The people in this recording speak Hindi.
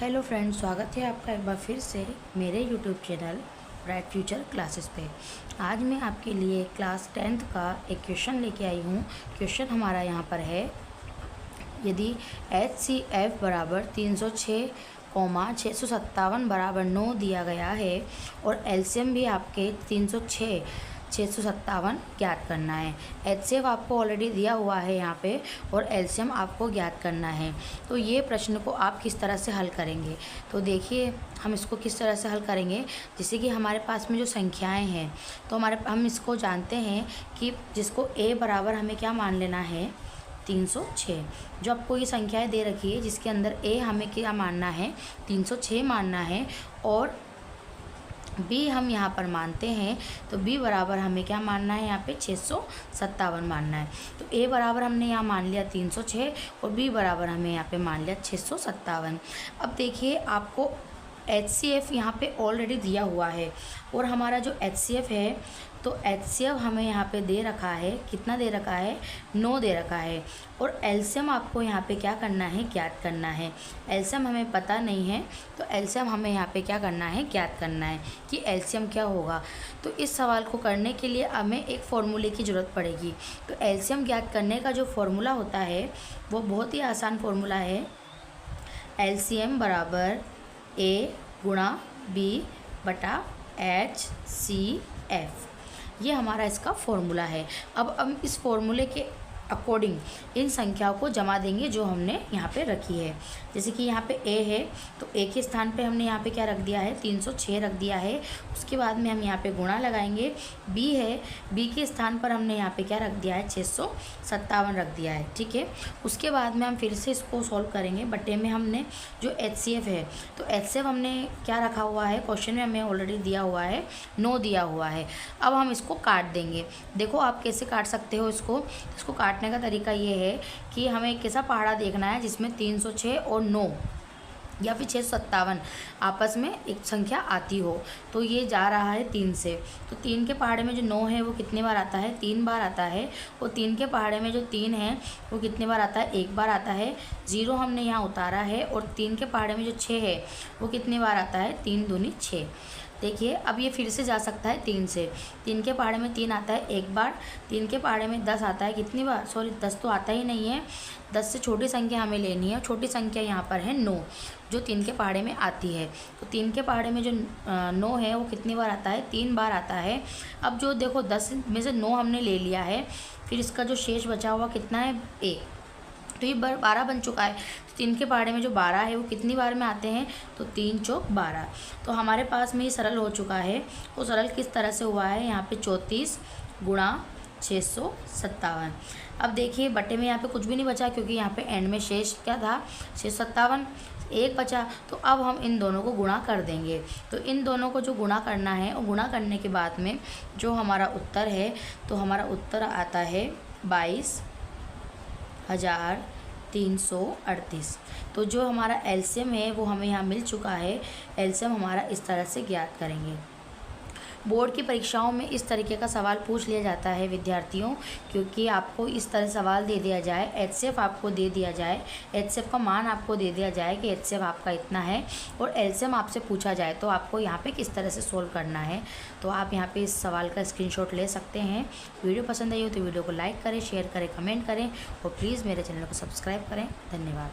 हेलो फ्रेंड्स, स्वागत है आपका एक बार फिर से मेरे YouTube channel bright future classes पे। आज मैं आपके लिए क्लास 10th का एक क्वेश्चन लेके आई हूँ। क्वेश्चन हमारा यहाँ पर है, यदि HCF बराबर 306, 657 बराबर 9 दिया गया है और एलसीएम भी आपके 306, 657 ज्ञात करना है। HCF आपको ऑलरेडी दिया हुआ है यहाँ पे और एलसीएम आपको ज्ञात करना है। तो ये प्रश्न को आप किस तरह से हल करेंगे, तो देखिए हम इसको किस तरह से हल करेंगे। जैसे कि हमारे पास में जो संख्याएं हैं, तो हम इसको जानते हैं कि जिसको A बराबर हमें क्या मान लेना है, 306। जो आपको ये संख्याएं दे रखी है जिसके अंदर A हमें क्या मानना है, 306 मानना है, और B हम यहाँ पर मानते हैं, तो B बराबर हमें क्या मानना है, यहाँ पे 657 मानना है। तो A बराबर हमने यहाँ मान लिया 306 और B बराबर हमें यहाँ पे मान लिया 657। अब देखिए आपको HCF यहाँ पे ऑलरेडी दिया हुआ है और हमारा जो HCF है, तो HCF हमें यहाँ पे दे रखा है, कितना दे रखा है, 9 दे रखा है। और एलसीएम आपको यहाँ पे क्या करना है, ज्ञात करना है। एलसीएम हमें पता नहीं है, तो एलसीएम हमें यहाँ पे क्या करना है, ज्ञात करना है कि एलसीएम क्या होगा। तो इस सवाल को करने के लिए हमें एक फ़ॉर्मूले की ज़रूरत पड़ेगी। तो एलसीएम ज्ञात करने का जो फॉर्मूला होता है वो बहुत ही आसान फॉर्मूला है। एलसीएम बराबर A गुणा B बटा HCF, ये हमारा इसका फॉर्मूला है। अब हम इस फॉर्मूले के अकॉर्डिंग इन संख्याओं को जमा देंगे जो हमने यहाँ पे रखी है। जैसे कि यहाँ पे A है, तो A के स्थान पे हमने यहाँ पे क्या रख दिया है, 306 रख दिया है। उसके बाद में हम यहाँ पे गुणा लगाएंगे। B है, B के स्थान पर हमने यहाँ पे क्या रख दिया है, 657 रख दिया है, ठीक है। उसके बाद में हम फिर से इसको सॉल्व करेंगे। बटे में हमने जो HCF है, तो HCF हमने क्या रखा हुआ है, क्वेश्चन में हमें ऑलरेडी दिया हुआ है, 9 दिया हुआ है। अब हम इसको काट देंगे। देखो आप कैसे काट सकते हो इसको काटने का तरीका ये है कि हमें एक ऐसा पहाड़ा देखना है जिसमें 306 और 9 या फिर 657 आपस में एक संख्या आती हो। तो ये जा रहा है 3 से, तो 3 के पहाड़े में जो 9 है वो कितने बार आता है, 3 बार आता है। और 3 के पहाड़े में जो 3 है वो कितने बार आता है, 1 बार आता है। 0 हमने यहाँ उतारा है। और 3 के पहाड़े में जो 6 है वो कितने बार आता है, 3 दूनी 6। देखिए अब ये फिर से जा सकता है 3 से। 3 के पहाड़े में 3 आता है 1 बार। 3 के पहाड़े में 10 आता है कितनी बार, सॉरी 10 तो आता ही नहीं है। 10 से छोटी संख्या हमें लेनी है। छोटी संख्या यहाँ पर है 9, जो 3 के पहाड़े में आती है। तो 3 के पहाड़े में जो 9 है वो कितनी बार आता है, 3 बार आता है। अब जो देखो 10 में से 9 हमने ले लिया है, फिर इसका जो शेष बचा हुआ कितना है, 1, तो ये 12 बन चुका है। 3 के पहाड़े में जो 12 है वो कितनी बार में आते हैं, तो 3 चौक 12। तो हमारे पास में ये सरल हो चुका है। वो सरल किस तरह से हुआ है, यहाँ पे 34 गुणा 657। अब देखिए बटे में यहाँ पे कुछ भी नहीं बचा, क्योंकि यहाँ पे एंड में शेष क्या था, 657, 1 बचा। तो अब हम इन दोनों को गुणा कर देंगे। तो इन दोनों को जो गुणा करना है, और गुणा करने के बाद में जो हमारा उत्तर है, तो हमारा उत्तर आता है 22,338। तो जो हमारा एलसीएम है वो हमें यहाँ मिल चुका है। एलसीएम हमारा इस तरह से ज्ञात करेंगे। बोर्ड की परीक्षाओं में इस तरीके का सवाल पूछ लिया जाता है विद्यार्थियों, क्योंकि आपको इस तरह सवाल दे दिया जाए, HCF आपको दे दिया जाए, HCF का मान आपको दे दिया जाए कि HCF आपका इतना है, और एलसीएम आपसे पूछा जाए तो आपको यहाँ पे किस तरह से सोल्व करना है। तो आप यहाँ पे इस सवाल का स्क्रीनशॉट ले सकते हैं। वीडियो पसंद आई हो तो वीडियो को लाइक करें, शेयर करें, कमेंट करें और प्लीज़ मेरे चैनल को सब्सक्राइब करें। धन्यवाद।